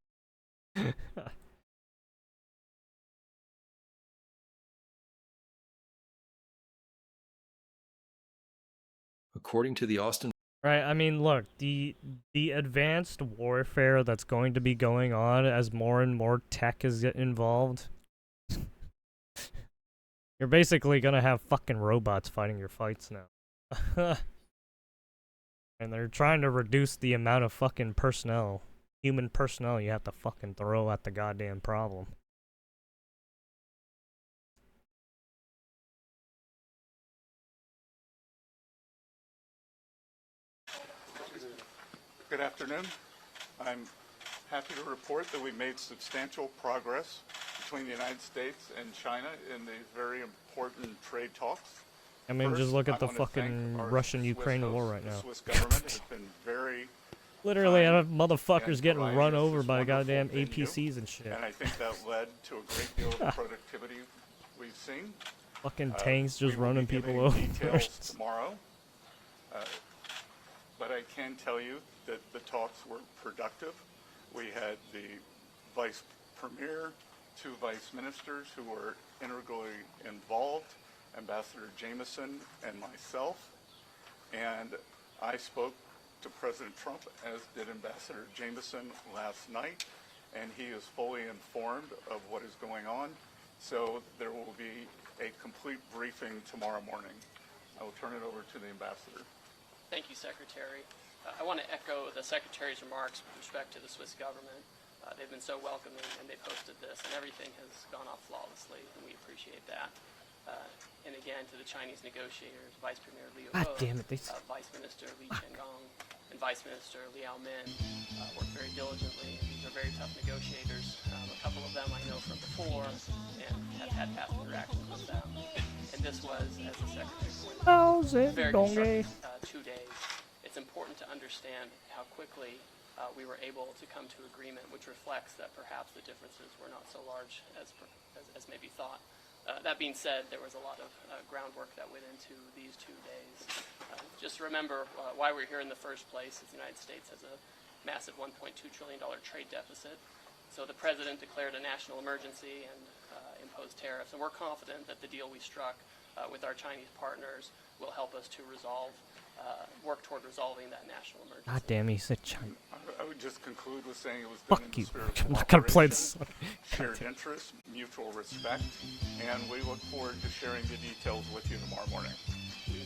According to the Austin... Right, I mean, look, the advanced warfare that's going to be going on as more and more tech is involved, you're basically gonna have fucking robots fighting your fights now. And they're trying to reduce the amount of fucking personnel, human personnel you have to fucking throw at the goddamn problem. Good afternoon. I'm happy to report that we made substantial progress between the United States and China in these very important trade talks. I mean, First, just look I at the want to fucking thank our Russian-Ukraine Swiss war host, right the now. Swiss government has been very Literally, kind motherfuckers and getting providing run us over this by wonderful goddamn venue, APCs and shit. And I think that led to a great deal of productivity we've seen. Fucking tanks just we will running be people giving over. Details tomorrow, but I can tell you that the talks were productive. We had the vice premier, 2 vice ministers who were integrally involved, Ambassador Jameson and myself, and I spoke to President Trump, as did Ambassador Jameson last night, and he is fully informed of what is going on. So there will be a complete briefing tomorrow morning. I will turn it over to the ambassador. Thank you, Secretary. I want to echo the Secretary's remarks with respect to the Swiss government. They've been so welcoming, and they've hosted this, and everything has gone off flawlessly, and we appreciate that. And again, to the Chinese negotiators, Vice Premier Liu He, Vice Minister Li Qiangong, and Vice Minister Liao Min worked very diligently. These are very tough negotiators. A couple of them I know from before, and have had past interactions with them. And this was, as the Secretary pointed out, very constructive 2 days. It's important to understand how quickly we were able to come to agreement, which reflects that perhaps the differences were not so large as maybe thought. That being said, there was a lot of groundwork that went into these 2 days. Just remember why we're here in the first place is the United States has a massive $1.2 trillion trade deficit. So the president declared a national emergency and imposed tariffs. And we're confident that the deal we struck with our Chinese partners will help us to work toward resolving that national emergency. God damn, he said China. I would just conclude with saying it was done in the spirit of I'm not gonna play cooperation, shared interest, mutual respect, and we look forward to sharing the details with you tomorrow morning.